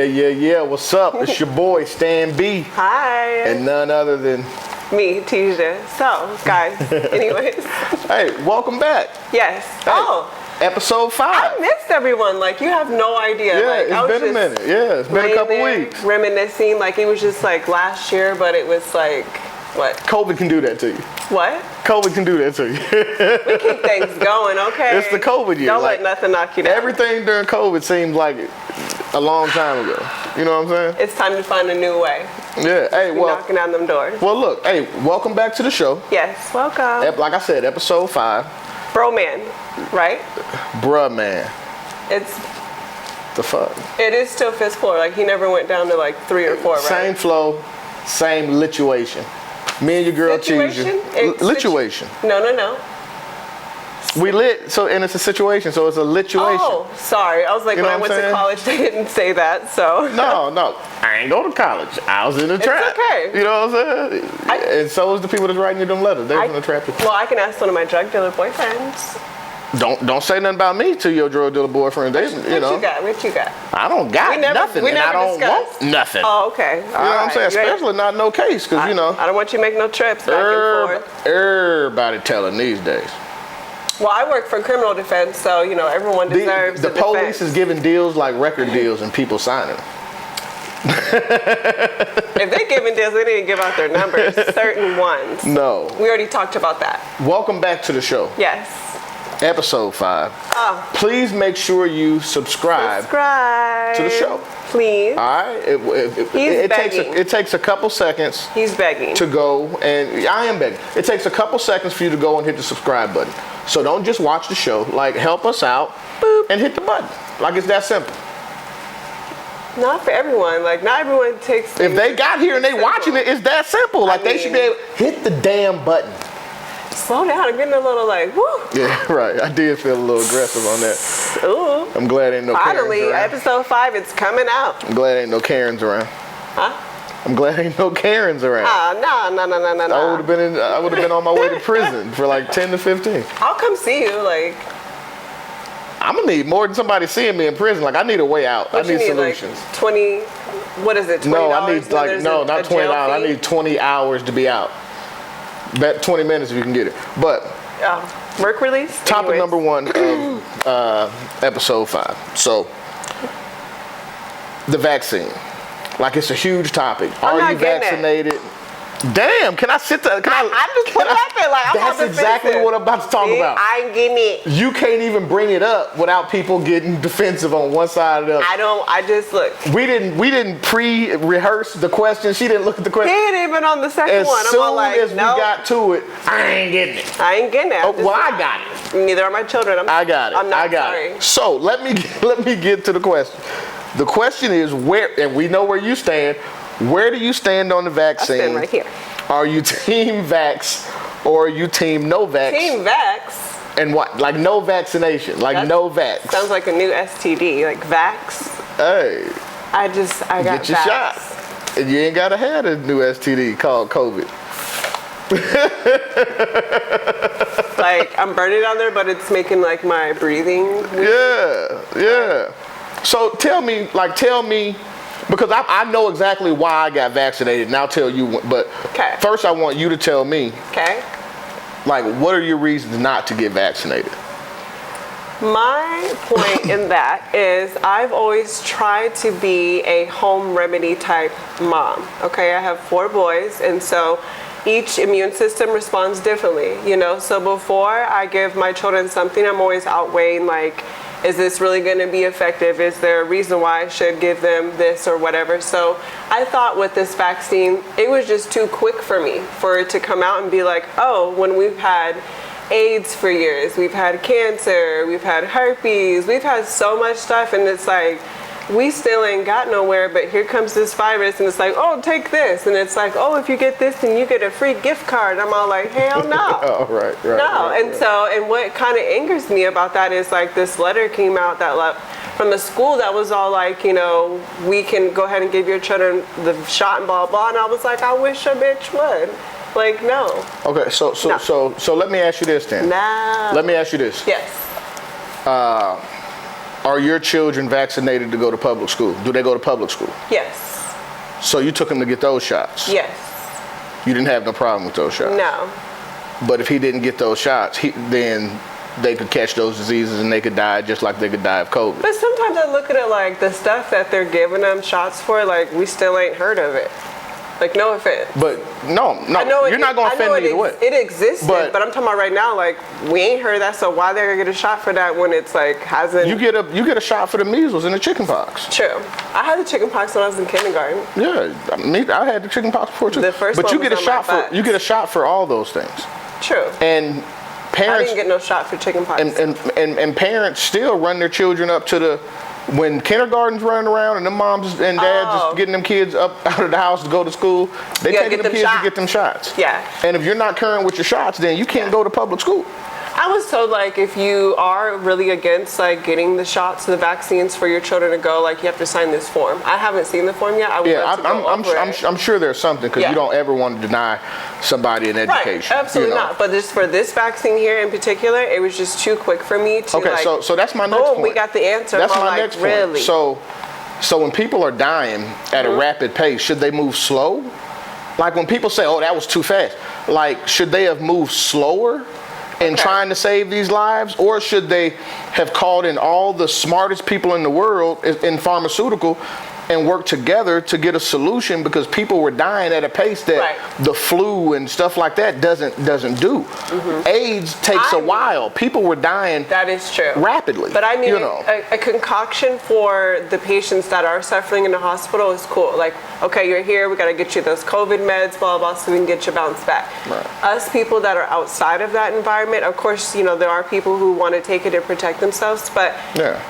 Yeah. What's up? It's your boy, Stan B. Hi. And none other than me, Tisha. So, guys, anyways. Hey, welcome back. Yes. Hey, episode 5. I missed everyone. Like, you have no idea. Yeah, like, it's been a minute. Yeah, it's been a couple weeks. Reminiscing. Like, it was just like last year, but it was like, what? COVID can do that to you. What? COVID can do that to you. We keep things going, okay? It's the COVID year. Don't let nothing knock you down. Everything during COVID seemed like a long time ago. You know what I'm saying? It's time to find a new way. Yeah. Hey, well, knocking down them doors. Well, look. Hey, welcome back to the show. Yes, welcome. Like I said, episode 5. Bro man, right? Bruh man. It's the fuck. It is still 5th floor. Like, he never went down to like 3 or 4, right? Same flow, same lituation. Me and your girl choose you. Lituation. No. We lit, so, and it's a situation, so it's a lituation. Oh, sorry. I was like, when I went to college, they didn't say that, so. No. I ain't go to college. I was in the trap. It's okay. You know what I'm saying? And so is the people that's writing you them letters. They was in the trap. Well, I can ask one of my drug dealer boyfriends. Don't say nothing about me to your drug dealer boyfriend. What you got? I don't got nothing, and I don't want nothing. Oh, okay. You know what I'm saying? Especially not no case, because, you know. I don't want you to make no trips back and forth. Everybody telling these days. Well, I work for criminal defense, so, you know, everyone deserves the police is giving deals like record deals and people signing them. If they're giving deals, they didn't give out their numbers. Certain ones. No. We already talked about that. Welcome back to the show. Yes. Episode 5. Oh. Please make sure you subscribe to the show. Please. All right. It takes a couple seconds. He's begging to go, and I am begging. It takes a couple seconds for you to go and hit the subscribe button. So don't just watch the show. Like, help us out, boop, and hit the button. Like, it's that simple. Not for everyone. Like, not everyone takes. If they got here and they watching it, it's that simple. Like, they should be able to hit the damn button. Slow down. I'm getting a little like, woo. Yeah, right. I did feel a little aggressive on that. Ooh. I'm glad ain't no Karens around. Finally, episode 5, it's coming out. I'm glad ain't no Karens around. Huh? I'm glad ain't no Karens around. No. I would have been on my way to prison for like 10 to 15. I'll come see you. Like, I'm gonna need more than somebody seeing me in prison. Like, I need a way out. I need solutions. Like 20. What is it? $20? No, I need not $20. I need 20 hours to be out. Bet 20 minutes if you can get it. But work release. Topic number 1 of episode 5. So, the vaccine. Like, it's a huge topic. Are you vaccinated? Damn, can I sit there? I just put it out there like I'm That's exactly what I'm about to talk about. I ain't getting it. You can't even bring it up without people getting defensive on one side or the other. I just look. We didn't pre-rehearse the question. She didn't look at the question. He ain't even on the second one. I'm all like, as soon as we got to it, I ain't getting it. I ain't getting it. I got it. Neither are my children. I got it. I'm not sorry. So let me get to the question. The question is where, and we know where you stand. Where do you stand on the vaccine? I stand right here. Are you team vax or are you team no vax? Team vax. And what? Like no vaccination? Like no vax? Sounds like a new STD. Like vax. Hey. I got get your shot. And you ain't gotta have a new STD called COVID. Like, I'm burning on there, but it's making like my breathing weird. Yeah. So tell me, because I know exactly why I got vaccinated, and I'll tell you, but first I want you to tell me, like, what are your reasons not to get vaccinated? My point in that is I've always tried to be a home remedy type mom, okay? I have 4 boys, and so each immune system responds differently, you know? So before I give my children something, I'm always outweighing, like, is this really going to be effective? Is there a reason why I should give them this or whatever? So I thought with this vaccine, it was just too quick for me for it to come out and be like, oh, when we've had AIDS for years, we've had cancer, we've had herpes, we've had so much stuff, and it's like, we still ain't got nowhere, but here comes this virus, and it's like, oh, take this, and it's like, oh, if you get this, then you get a free gift card. I'm all like, hell no. Oh, right. No, and so, and what kind of angers me about that is like this letter came out from the school that was all like, you know, we can go ahead and give your children the shot and blah, blah, and I was like, I wish a bitch would. Like, no. Okay, so let me ask you this then. No. Let me ask you this. Yes. Are your children vaccinated to go to public school? Do they go to public school? Yes. So you took him to get those shots? Yes. You didn't have no problem with those shots? No. But if he didn't get those shots, then they could catch those diseases and they could die just like they could die of COVID. But sometimes I look at it like the stuff that they're giving them shots for, like we still ain't heard of it. Like, no offense. But no, you're not going to offend me either way. It existed, but I'm talking about right now, like, we ain't heard that, so why they're going to get a shot for that when it's, like, hasn't... You get a shot for the measles and the chicken pox. True. I had the chicken pox when I was in kindergarten. Yeah, I had the chicken pox before, too. The first but one you get was a shot you get a shot for all those things. True. And parents... I didn't get no shot for chicken pox. And parents still run their children up to the... When kindergarten's running around and them moms and dads just getting them kids up out of the house to go to school, they taking them kids to get them shots. Yeah. And if you're not current with your shots, then you can't go to public school. I was told, like, if you are really against, like, getting the shots, the vaccines for your children to go, like, you have to sign this form. I haven't seen the form yet. I would love to go over it. I'm sure there's something, because you don't ever want to deny somebody an education. Right, absolutely not. But just for this vaccine here in particular, it was just too quick for me to, okay, like, so that's my next point. we got the answer. That's my next point. Really? So when people are dying at a rapid pace, should they move slow? Like, when people say, oh, that was too fast, like, should they have moved slower in trying to save these lives, or should they have called in all the smartest people in the world in pharmaceutical and worked together to get a solution, because people were dying at a pace that the flu and stuff like that doesn't do. AIDS takes a while. People were dying. That is true. Rapidly. But I mean, a concoction for the patients that are suffering in the hospital is cool. Like, okay, you're here, we got to get you those COVID meds, blah, blah, so we can get you bounced back. Right. Us people that are outside of that environment, of course, there are people who want to take it to protect themselves, but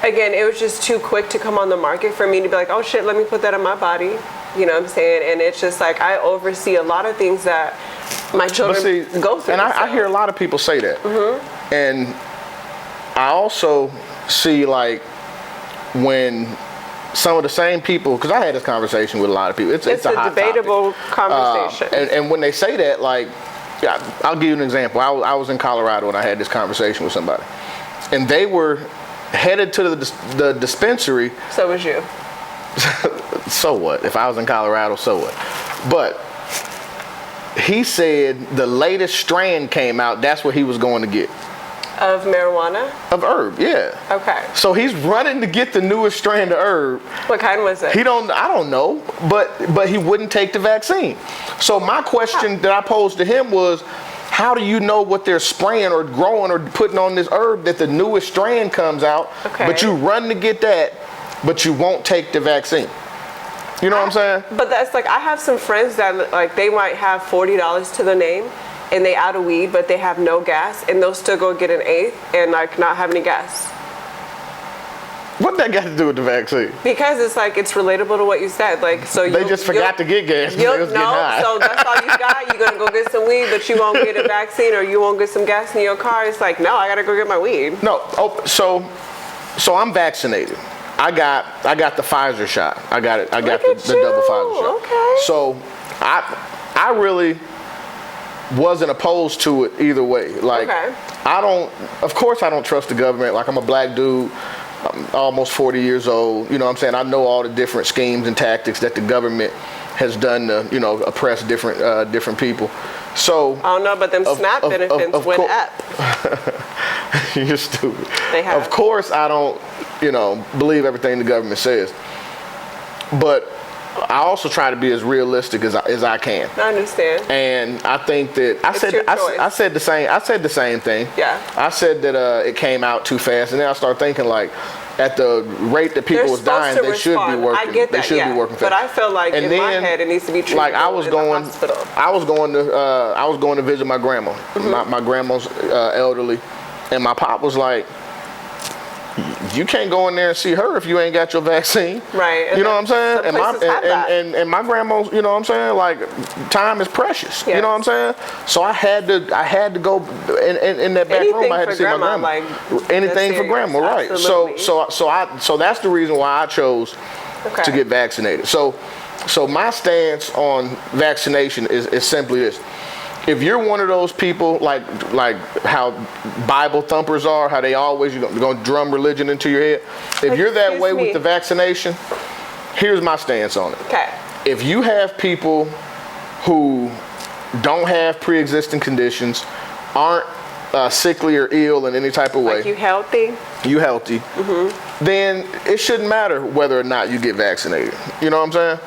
again, it was just too quick to come on the market for me to be like, oh shit, let me put that in my body. You know what I'm saying? And it's just like, I oversee a lot of things that my children go through. And I hear a lot of people say that. And I also see, like, when some of the same people, because I had this conversation with a lot of people. It's a hot debatable conversation. And when they say that, like, I'll give you an example. I was in Colorado and I had this conversation with somebody. And they were headed to the dispensary. So was you. So what? If I was in Colorado, so what? But he said the latest strand came out. That's what he was going to get. Of marijuana? Of herb, yeah. Okay. So he's running to get the newest strand of herb. What kind was it? I don't know, but he wouldn't take the vaccine. So my question that I posed to him was, how do you know what they're spraying or growing or putting on this herb that the newest strand comes out, but you run to get that, but you won't take the vaccine? You know what I'm saying? But that's like, I have some friends that, like, they might have $40 to their name and they out of weed, but they have no gas, and they'll still go get an eighth and, like, not have any gas. What that got to do with the vaccine? Because it's like, it's relatable to what you said. Like, so they just forgot to get gas. So that's all you got. You're gonna go get some weed, but you won't get a vaccine, or you won't get some gas in your car. It's like, no, I gotta go get my weed. No. So I'm vaccinated. I got the Pfizer shot. I got it. I got the double Pfizer shot. Okay. So I really wasn't opposed to it either way. Like, of course I don't trust the government. Like, I'm a black dude. I'm almost 40 years old. You know what I'm saying? I know all the different schemes and tactics that the government has done to, oppress different people. So I don't know, but them SNAP benefits went up. You're stupid. They have. Of course I don't, believe everything the government says. But I also try to be as realistic as I can. I understand. And I think that I said the same thing. Yeah. I said that it came out too fast, and then I started thinking, like, at the rate that people was dying, they should be working. I get that, they should be working fast. But I feel like in my head it needs to be treated like I was going to visit my grandma. My grandma's elderly, and my pop was like, you can't go in there and see her if you ain't got your vaccine. Right. You know what I'm saying? And my grandma's, you know what I'm saying? Like, time is precious. Yes. You know what I'm saying? So I had to go in that back room. I had to see my grandma. Like, anything for grandma, right? Absolutely. So that's the reason why I chose to get vaccinated. So my stance on vaccination is simply this. if you're one of those people like how Bible thumpers are, how they always going to drum religion into your head. If you're that way with the vaccination, here's my stance on it. Okay. If you have people who don't have pre-existing conditions, aren't sickly or ill in any type of way. Like you healthy? You healthy. Mm-hmm. Then it shouldn't matter whether or not you get vaccinated. You know what I'm saying?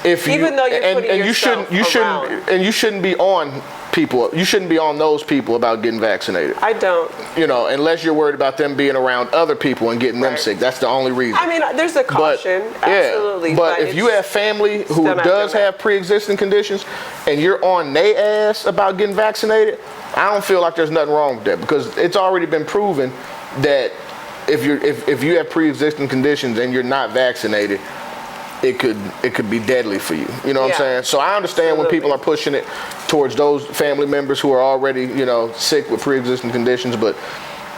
If you, even though you're putting and yourself you shouldn't be on people. You shouldn't be on those people about getting vaccinated. I don't. You know, unless you're worried about them being around other people and getting them sick. That's the only reason. I mean, there's a caution, absolutely. Yeah, but if you have family who does have pre-existing conditions and you're on their ass about getting vaccinated, I don't feel like there's nothing wrong with that, because it's already been proven that if you have pre-existing conditions and you're not vaccinated, it could be deadly for you. You know what I'm saying? So I understand when people are pushing it towards those family members who are already, you know, sick with pre-existing conditions. But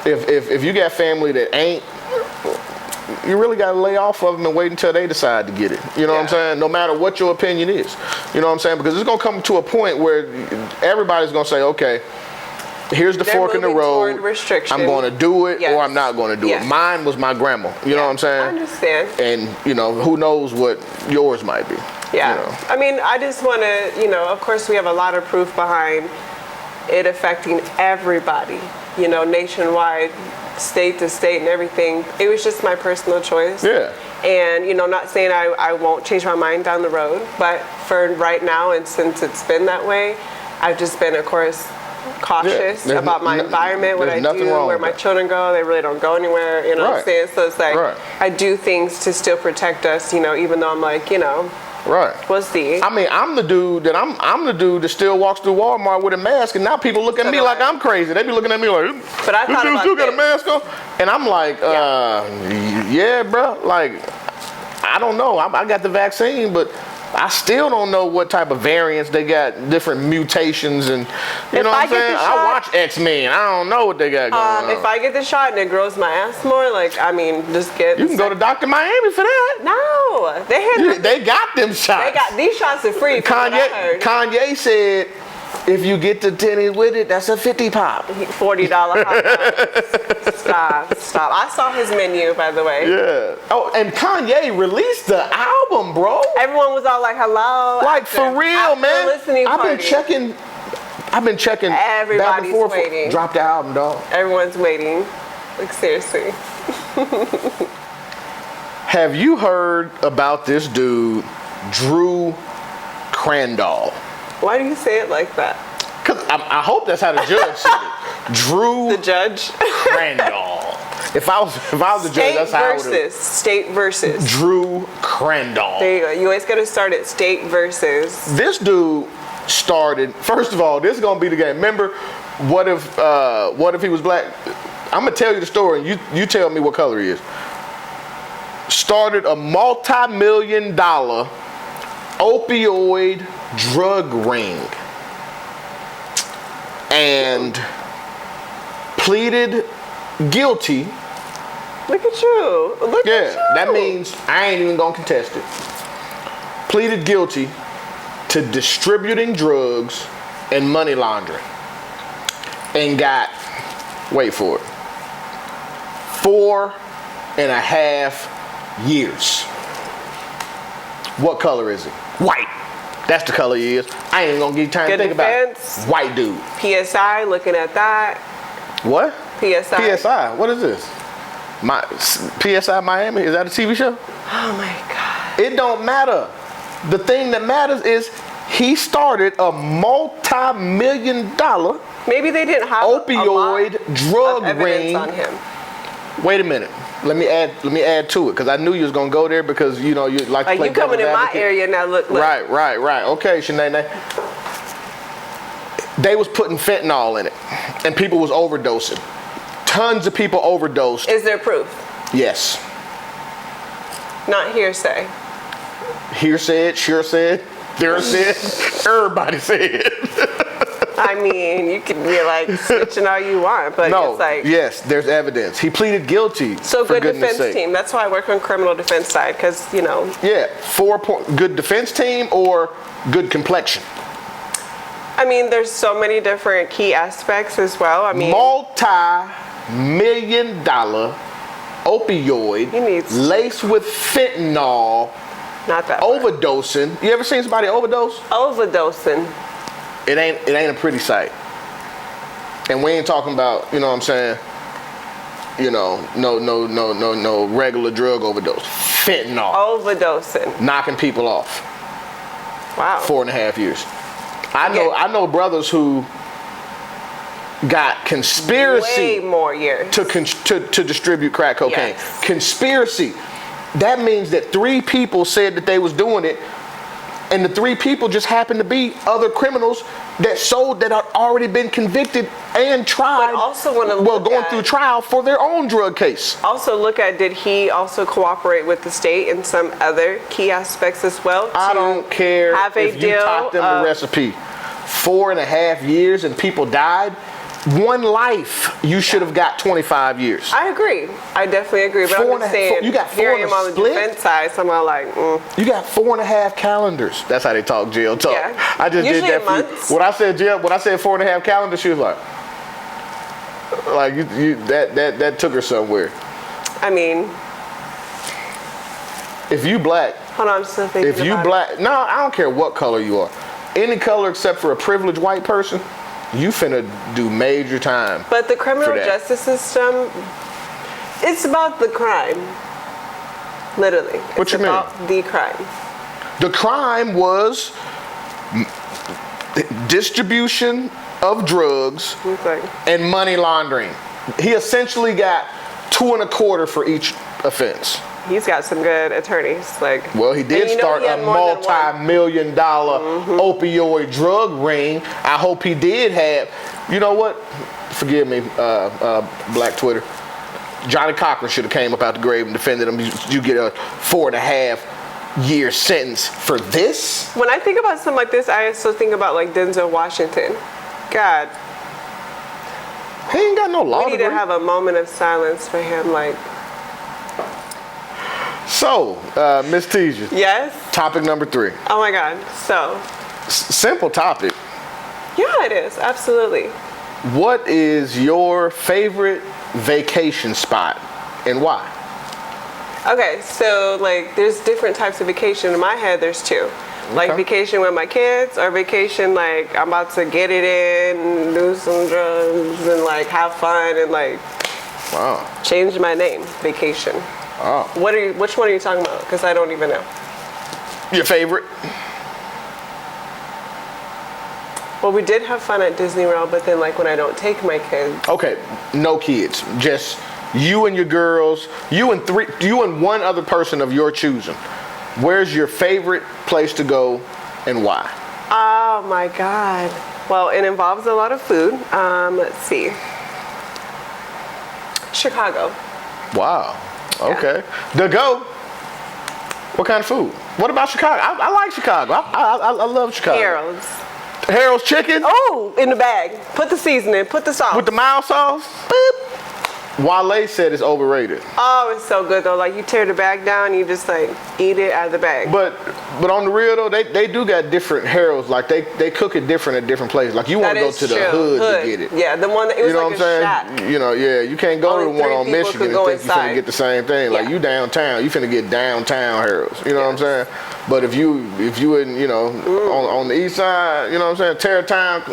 if you got family that ain't, you really got to lay off of them and wait until they decide to get it. You know what I'm saying? No matter what your opinion is. You know what I'm saying? Because it's going to come to a point where everybody's going to say, okay, here's the fork in the road. I'm going to do it or I'm not going to do it. Mine was my grandma. You know what I'm saying? I understand. And, you know, who knows what yours might be. Yeah. You know. I mean, I just want to, you know, of course we have a lot of proof behind it affecting everybody, you know, nationwide, state to state and everything. It was just my personal choice. Yeah. And, you know, not saying I won't change my mind down the road, but for right now, and since it's been that way, I've just been, of course, cautious about my environment, what I do, where my children go. They really don't go anywhere, you know what I'm saying? So it's like, I do things to still protect us, you know, even though I'm like, you know, we'll see. I mean, I'm the dude that still walks through Walmart with a mask, and now people look at me like I'm crazy. They be looking at me like, but I this dude still got a mask on? And I'm like, yeah, bro. Like, I don't know. I got the vaccine, but I still don't know what type of variants they got, different mutations, and you know what I'm saying? I watch X-Men. I don't know what they got going on. If I get the shot and it grows my ass more, like, I mean, just get. You can go to Dr. Miami for that. No, they got them shots. They got these shots are free. Kanye said, if you get the tenny with it, that's a 50 pop. $40 hot dogs. Stop. I saw his menu, by the way. Yeah. Oh, and Kanye released the album, bro. Everyone was all like, hello. Like, for real, man. I've been checking. Everybody's waiting. Drop the album, dog. Everyone's waiting. Like, seriously. Have you heard about this dude, Drew Crandall? Why do you say it like that? Because I hope that's how the judge said it. Drew the judge? Crandall. If I was the judge, that's how I would have. State versus. Drew Crandall. There you go. You always got to start at state versus. This dude started, first of all, this is going to be the game. Remember, what if he was black? I'm going to tell you the story, and you tell me what color he is. Started a multi-million-dollar opioid drug ring and pleaded guilty. Look at you. Look at you. That means I ain't even gonna contest it. Pleaded guilty to distributing drugs and money laundering and got, wait for it, 4.5 years. What color is he? White. That's the color he is. I ain't even gonna give you time to think about it. White dude. PSI, looking at that. What? PSI. PSI. What is this? PSI Miami? Is that a TV show? Oh my God. It don't matter. The thing that matters is he started a multi-million-dollar maybe they didn't have opioid drug ring on him. Wait a minute. Let me add to it, because I knew you was gonna go there, because you know you like to play you coming in my area now. Look. Right. Okay, Shanae. They was putting fentanyl in it, and people was overdosing. Tons of people overdosed. Is there proof? Yes. Not hearsay. Hearsay, sure said, there said, everybody said. I mean, you can be like snitching all you want, but no, it's like... yes, there's evidence. He pleaded guilty, so for good defense sake. Team. That's why I work on criminal defense side, because, you know... Yeah, good defense team or good complexion? I mean, there's so many different key aspects as well. I mean, multi-million-dollar opioid laced with fentanyl. Not that overdosing. You ever seen somebody overdose? Overdosing. It ain't a pretty sight. And we ain't talking about, you know what I'm saying, you know, no regular drug overdose. Fentanyl. Overdosing. Knocking people off. Wow. 4.5 years. I know brothers who got conspiracy way more years to distribute crack cocaine. Yes. Conspiracy. That means that 3 people said that they was doing it, and the 3 people just happened to be other criminals that had already been convicted and tried. But also going through trial for their own drug case. Also look at, did he also cooperate with the state in some other key aspects as well? I don't care if you taught them the recipe. 4.5 years and people died. One life, you should have got 25 years. I agree. I definitely agree. But I'm just saying, you got 4 here I am on the defense side, somehow like, You got 4.5 calendars. That's how they talk, jail talk. Yeah. I just Usually did that for you. When I said 4.5 calendars, she was like that took her somewhere. I mean, if you black. Hold on, I'm still thinking If you black, no, I don't care what color you are. Any color except for a privileged white person, you finna do major time. But the criminal justice system, it's about the crime. Literally. What you mean? It's about the crime. The crime was distribution of drugs and money laundering. He essentially got 2.25 for each offense. He's got some good attorneys. Well, he did start a multi-million-dollar opioid drug ring. I hope he did have. You know what? Forgive me, Black Twitter. Johnny Cochran should have came up out the grave and defended him. You get a 4.5-year sentence for this. When I think about something like this, I also think about Denzel Washington. God. He ain't got no law degree. We need to have a moment of silence for him, So, Miss Teja. Yes? Topic number 3. Oh my God. So. Simple topic. Yeah, it is. Absolutely. What is your favorite vacation spot and why? Okay, so there's different types of vacation. In my head, there's 2. Vacation with my kids, or vacation I'm about to get it in, do some drugs, and have fun, and wow, change my name. Vacation. Oh. Which one are you talking about? Because I don't even know. Your favorite? Well, we did have fun at Disney World, but then when I don't take my kids. Okay, no kids, just you and your girls, you and 1 other person of your choosing. Where's your favorite place to go and why? Oh my God. Well, it involves a lot of food. Let's see. Chicago. Wow. Okay. To go. What kind of food? What about Chicago? I like Chicago. I love Chicago. Harold's chicken? Oh, in the bag. Put the seasoning, put the sauce. With the mild sauce? Boop. Wale said it's overrated. Oh, it's so good though. You tear the bag down, you just eat it out of the bag. But on the real though, they do got different Harold's. They cook it different at different places. You want to go to the hood to get it. Yeah, the one that it was what I'm saying? Shack. You can't go to the one on Michigan and think you finna get the same thing. You downtown, you finna get downtown Harold's. You know what I'm saying? But if you in on the east side, you know what I'm saying, Tarrytown,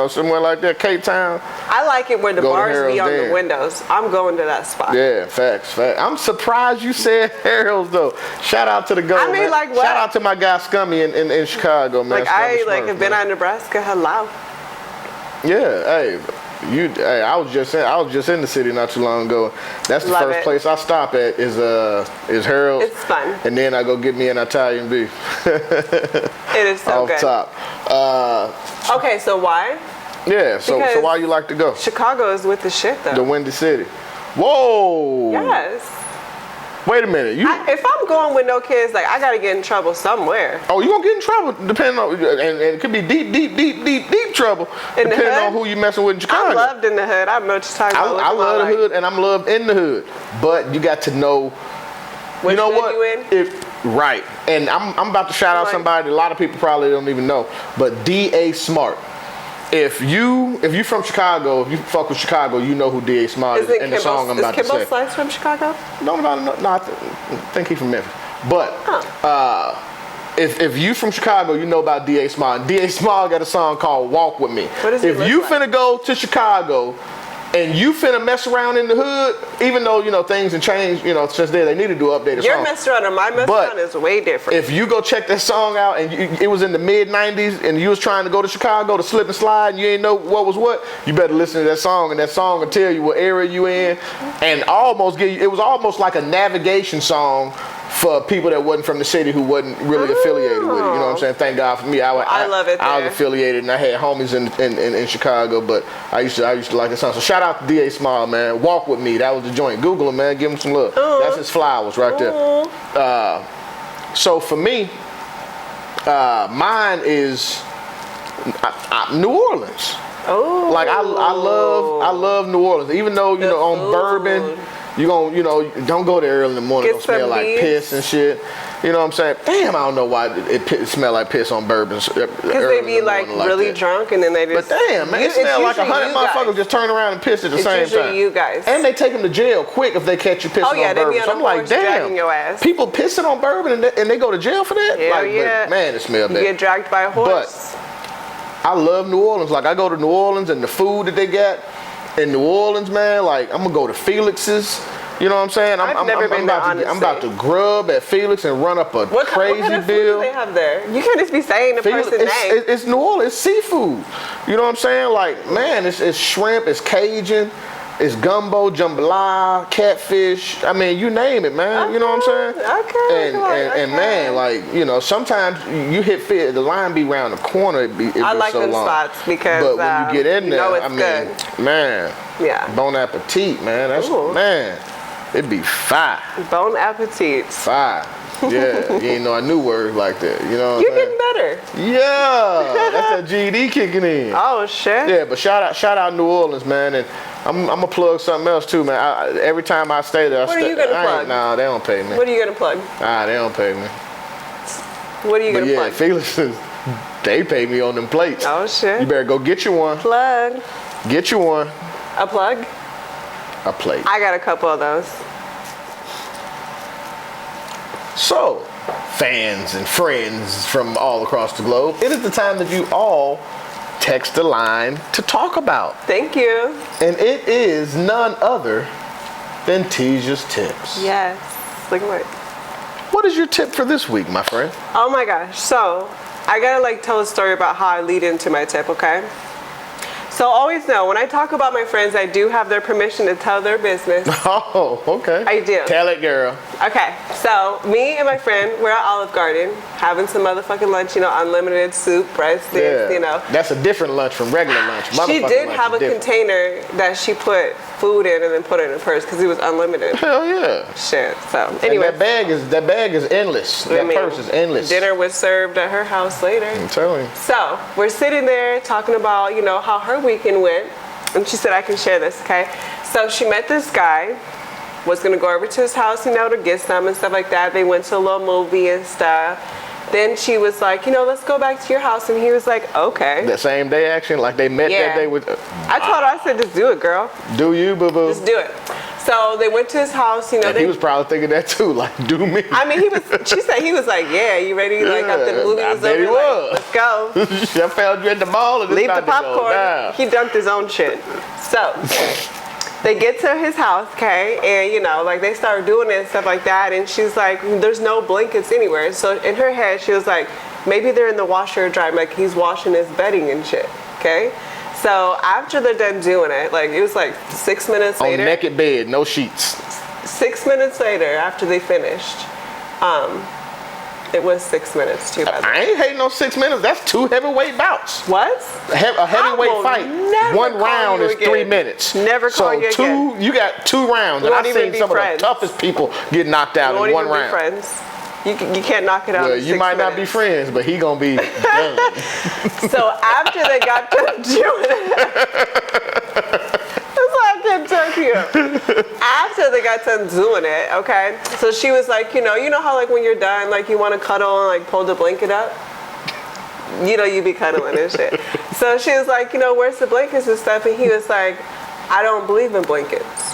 somewhere like that, Cape Town. I like it where the bars be on the windows. I'm going to that spot. Yeah, facts. I'm surprised you said Harold's though. Shout out to the go. I mean, man. what? Shout out to my guy Scummy in Chicago, man. I have been out in Nebraska. Hello. Yeah, I was just in the city not too long ago. That's the first place I stop at is Harold's. It's fun. And then I go get me an Italian beef. It is so good. Off top. Okay, so why? Yeah, so why you like to go? Chicago is with the shit though. The Windy City. Whoa. Yes. Wait a minute. If I'm going with no kids, I gotta get in trouble somewhere. Oh, you gonna get in trouble depending on, and it could be deep trouble depending on who you messing with in Chicago. I'm loved in the hood. I'm much talking about. I love the hood, and I'm loved in the hood. But you got to know. Which you know hood what? You in? Right, and I'm about to shout out somebody a lot of people probably don't even know, but D.A. Smart. if you from Chicago, if you fuck with Chicago, you know who D.A. Smart is and the song I'm about to say. Is Kimbo Slice from Chicago? No, I think he's from Memphis. But if you from Chicago, you know about D.A. Smart. D.A. Smart got a song called "Walk With Me." What does it If you look finna go to Chicago and you finna mess around in the hood, even though things have changed, since then they need to do updated Your song. mess around and my mess around is way different. If you go check that song out and it was in the mid '90s and you was trying to go to Chicago to slip and slide and you ain't know what was what, you better listen to that song, and that song will tell you what area you in, and almost give you. It was almost like a navigation song for people that wasn't from the city, who wasn't really affiliated with it. You know what I'm saying? Thank God for me. I love it. I was affiliated and I had homies in Chicago, but I used to like the song. So shout out to D.A. Small, man. Walk With Me. That was the joint. Google him, man. Give him some love. That's his flowers right there. So for me, mine is New Orleans. Oh. Like I love New Orleans. Even though on bourbon, you gonna don't go there early in the morning. Don't smell like piss and shit. You know what I'm saying? Damn, I don't know why it smell like piss on bourbon. Because they be like really drunk and then they just. But damn, man, it smell like 100 motherfuckers just turn around and piss at the same time. Usually you guys. And they take them to jail quick if they catch you pissing on bourbon. So I'm like, damn, your ass. people pissing on bourbon and they go to jail for that? Hell yeah. But, man, it smells bad. You get dragged by a horse. But I love New Orleans. Like, I go to New Orleans and the food that they got in New Orleans, man, like, I'm going to go to Felix's. You know what I'm saying? I've never been there, honestly. I'm about to grub at Felix and run up a crazy what kind of bill. Food do they have there? You can't just be saying the person's name. It's New Orleans. It's seafood. You know what I'm saying? Like, man, it's shrimp, it's Cajun, it's gumbo, jambalaya, catfish. I mean, you name it, man. Okay, you know what I'm saying? Okay. And man, like, sometimes you hit the line be around the corner. It be I like so them long. spots because but when you get in there, it's good. Man, yeah, bon appetit, man. That's man. It'd be fire. Bon appetit. Fire. Yeah, you ain't know I knew words like that. You know what I'm saying? You're getting better. Yeah, that's that GED kicking in. Oh shit. Yeah, but shout out New Orleans, man, and I'm gonna plug something else too, man. Every time I stay there, what are you gonna plug? Nah, they don't pay me. What are you gonna plug? They don't pay me. What are you gonna plug? Felix, they pay me on them plates. Oh shit. You better go get you one. Plug. Get you one. A plug? A plate. I got a couple of those. So, fans and friends from all across the globe, it is the time that you all text a line to talk about. Thank you. And it is none other than Tija's tips. Yes. Look at What is your tip for this week, my friend? Oh my gosh. So, I gotta tell a story about how I lead into my tip, okay? So always know, when I talk about my friends, I do have their permission to tell their business. Oh, okay. I do. Tell it, girl. Okay, so me and my friend, we're at Olive Garden, having some motherfucking lunch, unlimited soup, breadsticks, That's a different lunch from regular lunch. She did have a container that she put food in and then put it in her purse because it was unlimited. Hell yeah. Shit, so anyway. And that bag is endless. That purse is endless. Dinner was served at her house later. I'm telling you. So, we're sitting there talking about, how her weekend went. And she said, I can share this, okay? So she met this guy, was gonna go over to his house, to get some and stuff like that. They went to a little movie and stuff. Then she was like, let's go back to your house. And he was like, okay. That same day action, like they met that day with. I told her, I said, just do it, girl. Do you, boo-boo? Just do it. So they went to his house, And he was probably thinking that too, like, do me. I mean, she said he was like, yeah, you ready? Like, after the movie was over, let's go. I found you at the mall and leave the popcorn. He dumped his own shit. So they get to his house, okay, and they start doing it and stuff like that, and she's like, there's no blankets anywhere. So in her head, she was like, maybe they're in the washer or dryer, like he's washing his bedding and shit, okay? So after they're done doing it, it was 6 minutes later. On naked bed, no sheets. 6 minutes later, after they finished, it was 6 minutes too. I ain't hating no 6 minutes. That's 2 heavyweight bouts. What? A heavyweight fight. 1 round is 3 minutes. Never call you again. You got 2 rounds. And I've seen some of the toughest people get knocked out in 1 round. Friends. You can't knock it out. Well, you might not be friends, but he gonna be done. So after they got done doing it, that's why I kept talking to you. After they got done doing it, okay. So she was like, you know how when you're done, you want to cuddle and pull the blanket up. You be cuddling and shit. So she was like, where's the blankets and stuff? And he was like, I don't believe in blankets.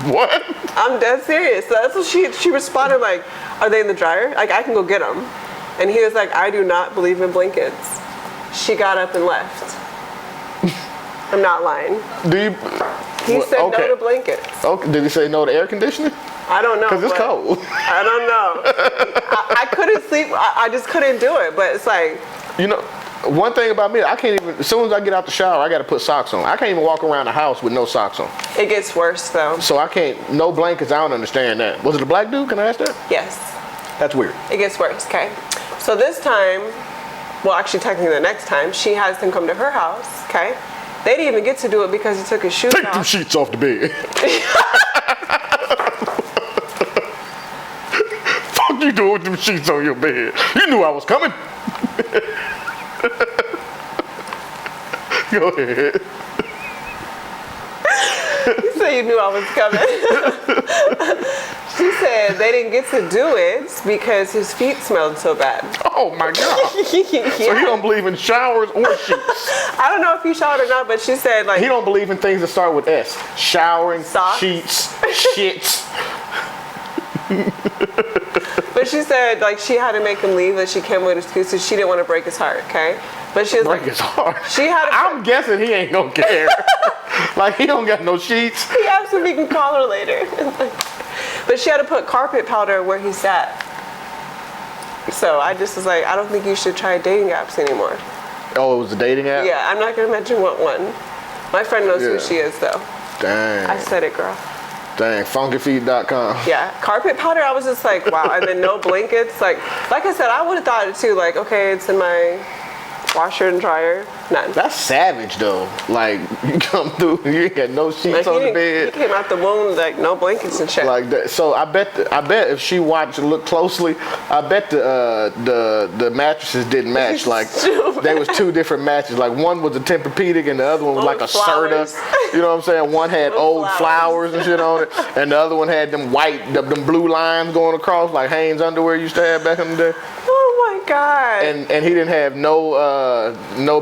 What? I'm dead serious. So that's what she responded, like, are they in the dryer? Like, I can go get them. And he was like, I do not believe in blankets. She got up and left. I'm not lying. He said no to blankets. Okay. Did he say no to air conditioning? I don't know. Because it's cold. I don't know. I couldn't sleep. I just couldn't do it. But it's like... One thing about me, I can't even, as soon as I get out the shower, I got to put socks on. I can't even walk around the house with no socks on. It gets worse, though. So I can't, no blankets, I don't understand that. Was it a black dude? Can I ask that? Yes. That's weird. It gets worse, okay? So this time, well, actually, technically the next time, she has them come to her house, okay? They didn't even get to do it because he took his shoes off. Take them sheets off the bed. Fuck you doing with them sheets on your bed? You knew I was coming. Go ahead. You said you knew I was coming. She said they didn't get to do it because his feet smelled so bad. Oh my God. Yeah. So he don't believe in showers or sheets. I don't know if he showered or not, but she said like... He don't believe in things that start with S. Showering, Socks. sheets, shits. But she said like she had to make him leave, that she came with excuses. She didn't want to break his heart, okay? But she was Break like... his heart. She had I'm guessing he ain't gonna care. Like he don't got no sheets. He asked if he can call her later. But she had to put carpet powder where he sat. So I just was like, I don't think you should try dating apps anymore. Oh, it was a dating app? Yeah, I'm not gonna mention what one. My friend knows who Yeah. she is though. Dang. I said it, girl. Dang, funkyfeet.com. Yeah, carpet powder, I was just like, wow. And then no blankets. Like I said, I would have thought it too. Like, okay, it's in my washer and dryer. None. That's savage though. Like you come through, you ain't got no sheets on the He bed. came out the womb like no blankets and shit. Like that. So I bet if she watched and looked closely, I bet the mattresses didn't match. Like they was two different matches. Like one was a Tempur-Pedic and the other one was like a flowers. Serta. You know what I'm saying? One had old flowers and shit on it, and the other one had them white, them blue lines going across like Hanes underwear used to have back in the day. Oh my God. And he didn't have no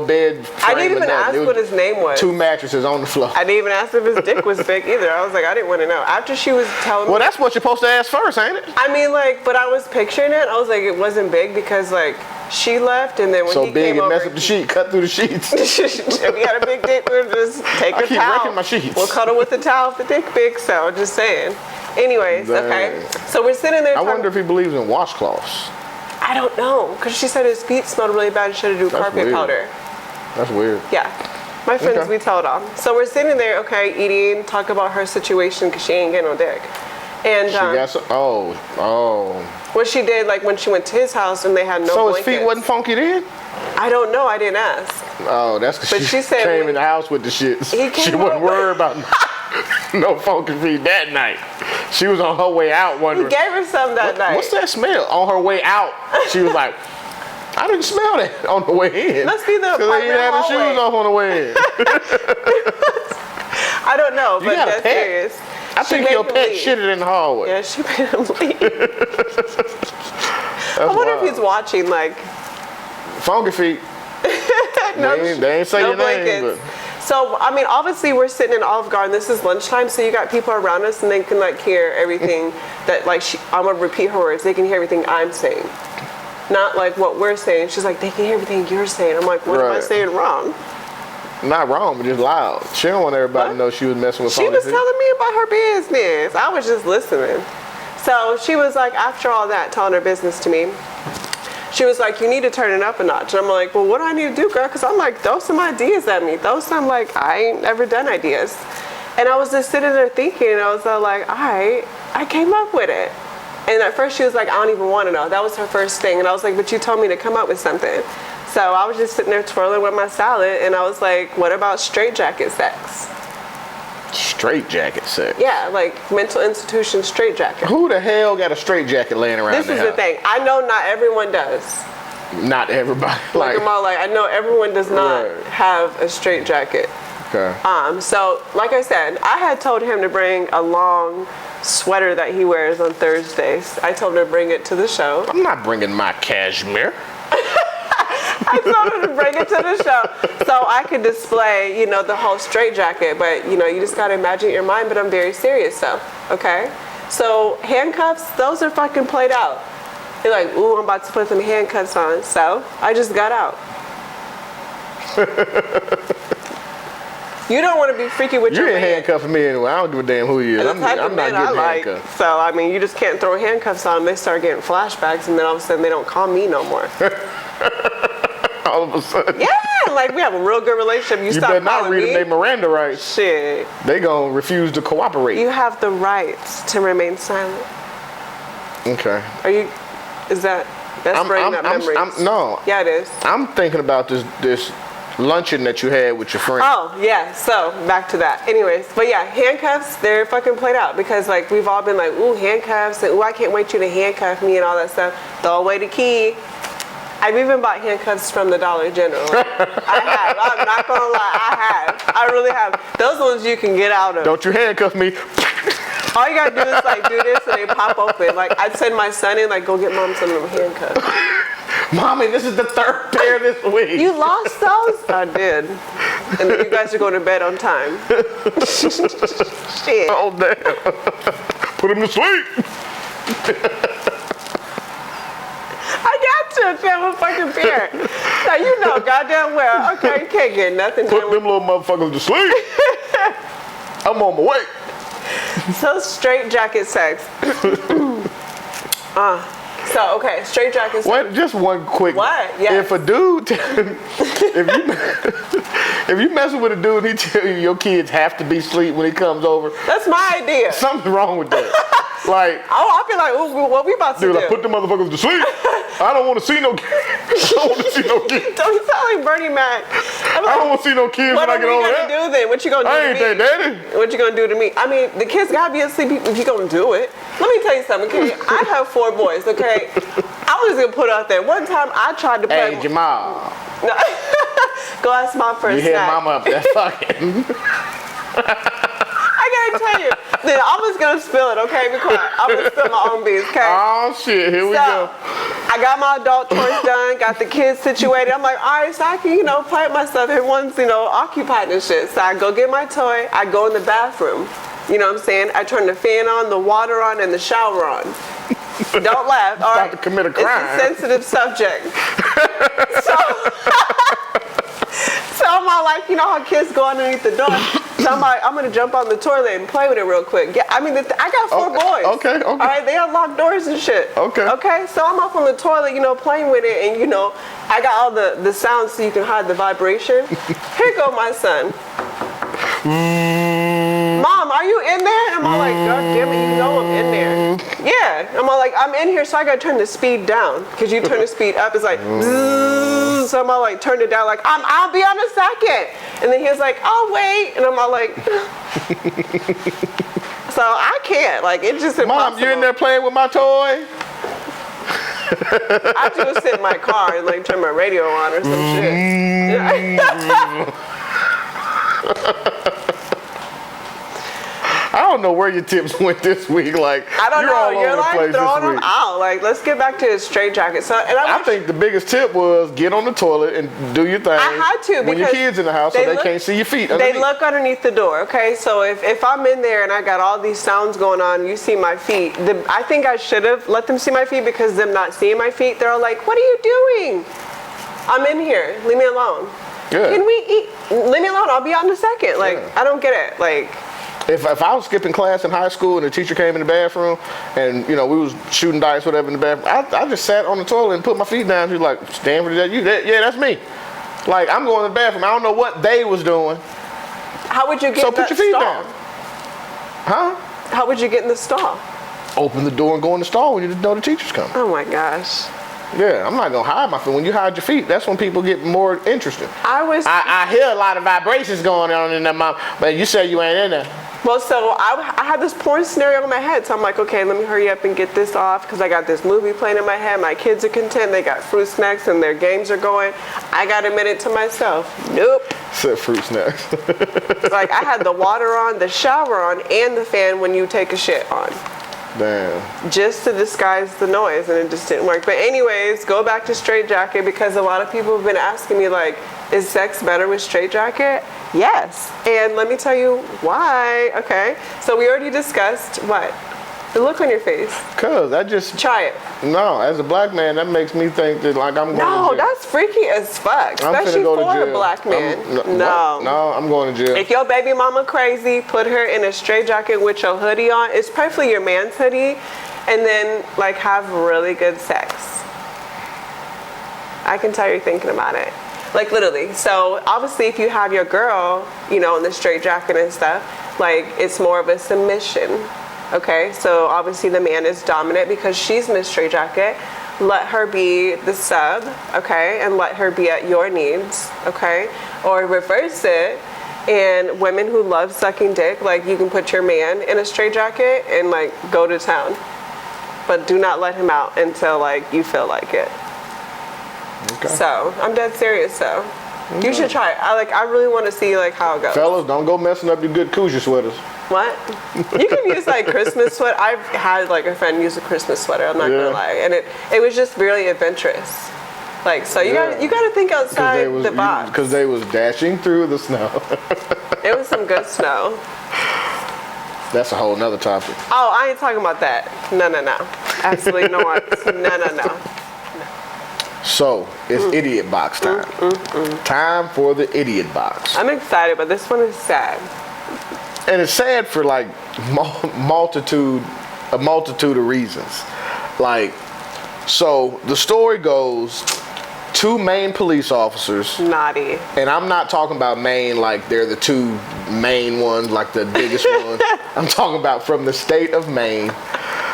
bed. I didn't even ask what his name was. Two mattresses on the floor. I didn't even ask if his dick was big either. I was like, I didn't want to know. After she was telling me. Well, that's what you're supposed to ask first, ain't it? I mean, like, but I was picturing it. I was like, it wasn't big because, like, she left and then when So he big came it over. messed up the sheet, cut through the sheets. If he had a big dick, we'll just take I a keep towel. wrecking my sheets. We'll cuddle with the towel if the dick big, so just saying. Anyways, Dang. okay. So we're sitting there I talking. wonder if he believes in washcloths. I don't know, because she said his feet smelled really bad and she had to do That's carpet weird. powder. That's weird. Yeah. My friends, Okay. we tell it all. So we're sitting there, okay, eating, talk about her situation because she ain't getting no dick. And She got some, oh. what she did, like when she went to his house and they had no So blankets. his feet wasn't funky then? I don't know, I didn't ask. Oh, that's because But she said came when- in the house with the shits. He came She wasn't over. worried about no funky feet that night. She was on her way out He wondering, gave her some that night. what's that smell? On her way out, she was like, I didn't smell that on the way in. Must be the Because they apartment had the hallway. shoes off on the way in. I don't know, You but got a that's pet? serious. I She think made your him pet leave. shitted in the hallway. Yeah, she made him leave. That's I wonder wild. if he's watching, like, Funky feet. They ain't say no your name, blankets. but So, I mean, obviously we're sitting in Olive Garden. This is lunchtime, so you got people around us and they can, like, hear everything that, like, I'm going to repeat her words. They can hear everything I'm saying. Not, like, what we're saying. She's like, they can hear everything you're saying. I'm like, what am I Right. saying wrong? not wrong, but just loud. She don't want everybody to know she was messing with She funky was feet. telling me about her business. I was just listening. So she was like, after all that, telling her business to me, she was like, you need to turn it up a notch. And I'm like, well, what do I need to do, girl? Because I'm like, throw some ideas at me. Throw some, like, I ain't ever done ideas. And I was just sitting there thinking, and I was like, all right, I came up with it. And at first she was like, I don't even want to know. That was her first thing. And I was like, but you told me to come up with something. So I was just sitting there twirling with my salad, and I was like, what about straitjacket sex? Straight jacket sex. Yeah, like mental institution straitjacket. Who the hell got a straight jacket laying around This their is the house? thing. I know not everyone does. Not everybody. Like, I know everyone does not Right. have a straitjacket. Okay. So, like I said, I had told him to bring a long sweater that he wears on Thursdays. I told him to bring it to the show. I'm not bringing my cashmere. I told her to bring it to the show so I could display, you know, the whole straitjacket. But, you know, you just got to imagine your mind, but I'm very serious, so, okay? So handcuffs, those are fucking played out. You're like, ooh, I'm about to put some handcuffs on. So I just got out. You don't want to be freaky with your man. You ain't handcuffing me anyway. I don't give a damn who he is. I'm not getting handcuffed. So, I mean, you just can't throw handcuffs on them. They start getting flashbacks, and then all of a sudden they don't call me no more. All of a sudden. Yeah, like we have a real good relationship. You stop better not calling read me. them their Miranda rights. Shit. They gonna refuse to cooperate. You have the right to remain silent. Okay. That's bringing up memories. No. Yeah, it is. I'm thinking about this luncheon that you had with your friend. Oh, yeah, so back to that. Anyways, but yeah, handcuffs, they're fucking played out because like we've all been like, ooh, handcuffs, and ooh, I can't wait you to handcuff me and all that stuff. Throw away the key. I've even bought handcuffs from the Dollar General. I have. I'm not gonna lie, I have. I really have. Those ones you can get out of. Don't you handcuff me. All you gotta do is like do this and they pop open. Like I'd send my son in, like go get mom some of them handcuffs. Mommy, this is the third pair this week. You lost those? I did. And then you guys are going to bed on time. Shit. Oh, damn. Put him to sleep. I got you, damn fucking pair. Now you know goddamn well, okay, you can't get nothing. Put them little motherfuckers to sleep. I'm on my way. So straitjacket sex. So, okay, straitjacket sex. Wait, just one quick. What? Yes. If a dude, if you messing with a dude and he tell you your kids have to be asleep when he comes over, that's my idea. something's wrong with that. Like, I'll be like, ooh, what we about to do? Like, put the motherfuckers to sleep. I don't want to see no kids. I don't want to see no kids. Don't sound like Bernie Mac. I don't want to see no kids when I get over there. What are you going to do then? What you going to do I ain't that daddy. What you going to do to me? I mean, the kids got to be asleep if you going to do it. Let me tell you something, okay? I have 4 boys, okay? I was going to put out there. One time I tried to play. Hey, Jamal. No. Go ask Mom for a snack. You hear Mama up there fucking. I gotta tell you, then I'm just gonna spill it, okay? Be quiet. I'm gonna spill my own beans, okay? Oh shit, here we go. I got my adult toys done, got the kids situated. I'm like, all right, so I can, play with my stuff. Everyone's, occupied and shit. So I go get my toy, I go in the bathroom. You know what I'm saying? I turn the fan on, the water on, and the shower on. Don't laugh, all right? About to commit a crime. It's a sensitive subject. So I'm all like, you know how kids go underneath the door? So I'm like, I'm going to jump on the toilet and play with it real quick. Yeah, I mean, I got 4 boys. Okay. All right, they unlock doors and shit. Okay, so I'm up on the toilet, playing with it, and, I got all the sounds so you can hide the vibration. Here go my son. Mom, are you in there? And I'm all like, God damn it, you know I'm in there. Yeah, I'm all like, I'm in here, so I gotta turn the speed down. Because you turn the speed up, it's like, bzzz. So I'm all like, turn it down, like, I'll be on a second. And then he was like, oh, wait. And I'm all like, so I can't, like, it's just impossible. Mom, you in there playing with my toy? I just sit in my car and, like, turn my radio on or some shit. I don't know where your tips went this week. Like, I don't know. You're like throwing them out. Like, let's get back to his straitjacket. So, and I think the biggest tip was get on the toilet and do your thing. I had to when your kids in the house, so they can't see your feet. Underneath. They look underneath the door. Okay, so if I'm in there and I got all these sounds going on, you see my feet. I think I should have let them see my feet because them not seeing my feet, they're all like, "What are you doing? I'm in here. Leave me alone. Yeah. Can we eat? Leave me alone. I'll be out in a second. Like, I don't get it. Like." If I was skipping class in high school and the teacher came in the bathroom and, we was shooting dice, whatever, in the bathroom, I just sat on the toilet and put my feet down. She was like, Stanford, is that you? Yeah, that's me. Like, I'm going to the bathroom. I don't know what they was doing. How would you get So put your feet down. Huh? How would you get in the stall? Open the door and go in the stall when you know the teacher's coming. Oh, my gosh. Yeah, I'm not going to hide my feet. When you hide your feet, that's when people get more interested. I hear a lot of vibrations going on in that mouth, but you say you ain't in there. Well, so I had this porn scenario in my head, so I'm like, okay, let me hurry up and get this off because I got this movie playing in my head. My kids are content. They got fruit snacks and their games are going. I got a minute to myself. Nope. Said fruit snacks. Like, I had the water on, the shower on, and the fan when you take a shit on. Damn. just to disguise the noise, and it just didn't work. But anyways, go back to straitjacket, because a lot of people have been asking me, like, is sex better with straitjacket? Yes. And let me tell you why. Okay. So we already discussed what? The look on your face. Cause I just Try it. no. As a black man, that makes me think that like I'm going. No, to jail. that's freaky as fuck. I'm finna Especially go to for a jail. black man. No, I'm going to jail. If your baby mama crazy, put her in a straitjacket with your hoodie on. It's preferably your man's hoodie, and then like have really good sex. I can tell you're thinking about it. Like literally. So obviously if you have your girl, you know, in the straitjacket and stuff, like it's more of a submission. Okay, so obviously the man is dominant because she's in the straitjacket. Let her be the sub, okay, and let her be at your needs, okay? Or reverse it, and women who love sucking dick, like you can put your man in a straitjacket and like go to town. But do not let him out until like you feel like it. Okay. So, I'm dead serious though. You should try it. I really want to see like how it goes. Fellas, don't go messing up your good Kuzia sweaters. What? You can use like Christmas sweater. I've had like a friend use a Christmas sweater. I'm not gonna lie, and it was just really adventurous. Like so, you gotta think outside the box. Because they was dashing through the snow. It was some good snow. That's a whole nother topic. Oh, I ain't talking about that. No. Absolutely not. No. So it's idiot box time. Time for the idiot box. I'm excited, but this one is sad. And it's sad for like a multitude of reasons. Like, so the story goes, two Maine police officers. Naughty. And I'm not talking about Maine like they're the two main ones, like the biggest ones. I'm talking about from the state of Maine.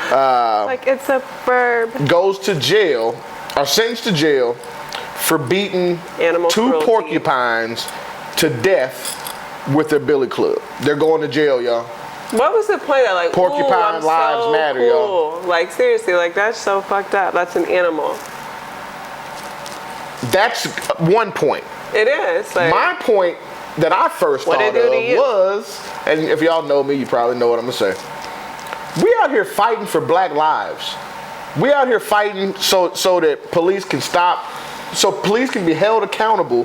Like it's a verb. Goes to jail, are sentenced to jail for beating Animal two cruelty. porcupines to death with their billy club. They're going to jail, y'all. What was the point of like Porcupine ooh, lives so matter, cool. y'all. Like seriously, like that's so fucked up. That's an animal. That's one point. It is. Like, My point that I first What thought it do to of you? was, and if y'all know me, you probably know what I'm gonna say. We out here fighting for black lives. We out here fighting so that police can stop, so police can be held accountable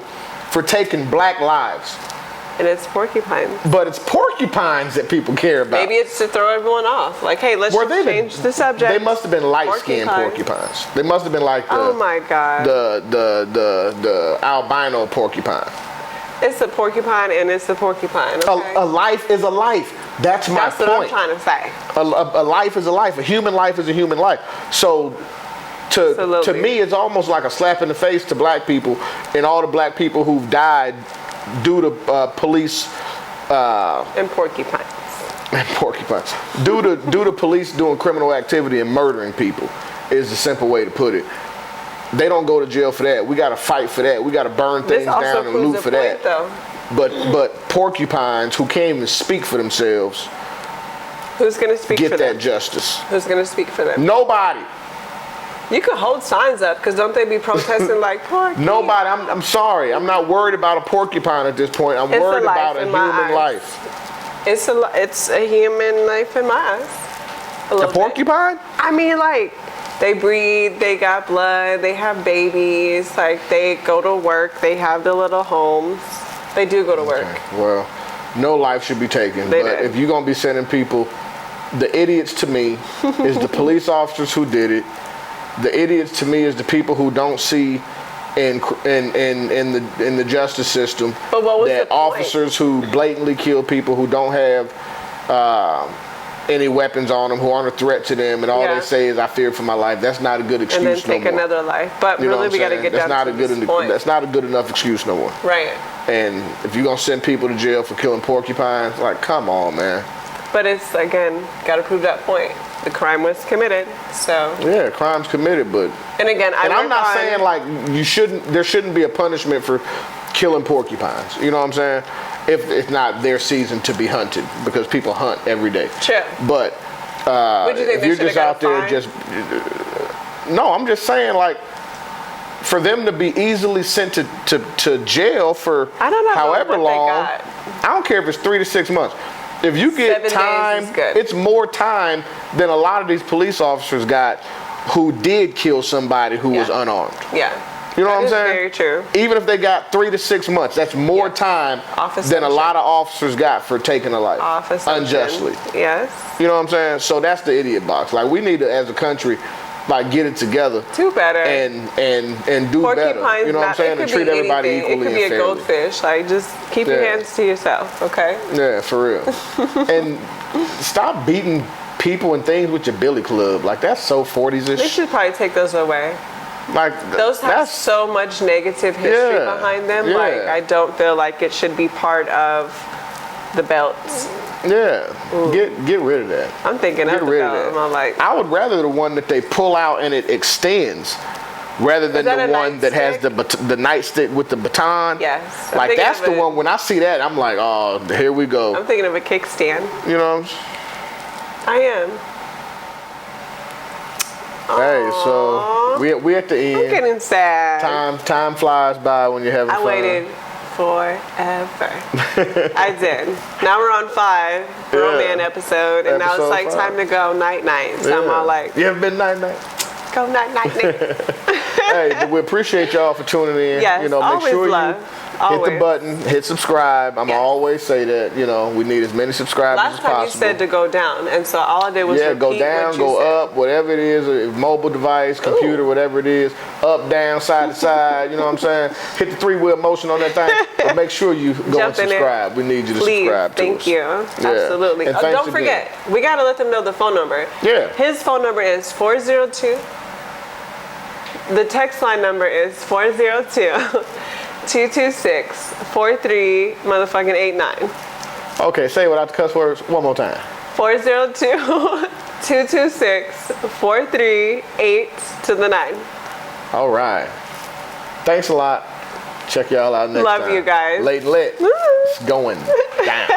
for taking black lives. and it's porcupines. But it's porcupines that people care about. Maybe it's to throw everyone off. Like, hey, let's just change the subject. They must have been light-skinned porcupines. They must have been like the, oh my god, the albino porcupine. It's a porcupine and it's a porcupine. Okay? A life is a life. That's my That's point. what I'm trying to say. A life is a life. A human life is a human life. So to Absolutely. me, it's almost like a slap in the face to black people and all the black people who've died due to police And porcupines. and porcupines. Due to police doing criminal activity and murdering people is the simple way to put it. They don't go to jail for that. We got to fight for that. We got to burn things This also down and proves loot a for point, that. though. But porcupines who can't even speak for themselves Who's gonna speak get for that them? justice. Who's gonna speak for them? Nobody. You could hold signs up, because don't they be protesting like porcupine? Nobody. I'm sorry. I'm not worried about a porcupine at this point. I'm It's a worried life about a in my human eyes. life. It's a human life in my eyes. A A little bit. porcupine? I mean, like, they breed, they got blood, they have babies, like, they go to work, they have their little homes. They do go to work. Well, no life should be taken. They But did. if you're gonna be sending people, the idiots to me is the police officers who did it. The idiots to me is the people who don't see in the justice system But what was that the point? officers who blatantly kill people who don't have any weapons on them, who aren't a threat to them, and all Yeah. they say is "I fear for my life." That's not a good And excuse then take no more. another life. But You know really, what we I'm got to saying? get That's down not to a good. this point. That's not a good enough excuse no more. Right. And if you're gonna send people to jail for killing porcupines, like, come on, man. But it's, again, got to prove that point. The crime was committed, so. Yeah, crime's committed, but And again, I'm not saying like there shouldn't be a punishment for killing porcupines. You know what I'm saying? If it's not their season to be hunted, because people hunt every day. Sure. But Would you think if they you're should've just got a out there fine? just no, I'm just saying, like, for them to be easily sent to jail for I don't know however what they long, got. I don't care if it's 3 to 6 months. If you get 7 time, days is good. it's more time than a lot of these police officers got who did kill somebody who was unarmed. Yeah. You know what I'm That is saying? very true. Even if they got 3 to 6 months, that's more time than a lot of officers got for taking a life unjustly. Yes. You know what I'm saying? So that's the idiot box. Like, we need to, as a country, like, get it together. Do better. And do better. You know what I'm saying? And treat everybody equally and fairly. It could be a goldfish. Like, just keep your hands to yourself, okay? Yeah, for real. And stop beating people and things with your billy club. Like, that's so 40s-ish. They should probably take those away. Like, those have so much negative history behind them. Yeah. Like, I don't feel like it should be part of the belts. Yeah, get rid of that. I'm thinking of the belt. I'm like, I would rather the one that they pull out and it extends, rather than the one that has the nightstick with the baton. Yes. Like, that's the one. When I see that, I'm like, oh, here we go. I'm thinking of a kickstand. You know. I am. Hey, so we at the end. I'm getting sad. Time flies by when you're having fun. I waited forever. I did. Now we're on 5, Roman episode, and now it's like 5. Time to go night. So I'm all like, you ever been night? Go night. Hey, we appreciate y'all for tuning in. Yes, you know, make sure you hit the button, hit subscribe. I'm always say that, you know, we need as many subscribers as possible. Last time you said to go down, and so all I did was repeat go down, what you go said. up, whatever it is, mobile device, computer, whatever it is, up, down, side to side, you know what I'm saying? Hit the 3-wheel motion on that thing, but make sure you go and subscribe. We need you to subscribe to us. Thank you. Absolutely. And don't forget, we got to let them know the phone number. Yeah. His phone number is 402. The text line number is 402-226-4389. Okay, say it without the cuss words one more time. 402-226-438 All right. Thanks a lot. Check y'all out next time. Love you guys. Late lit. It's going down.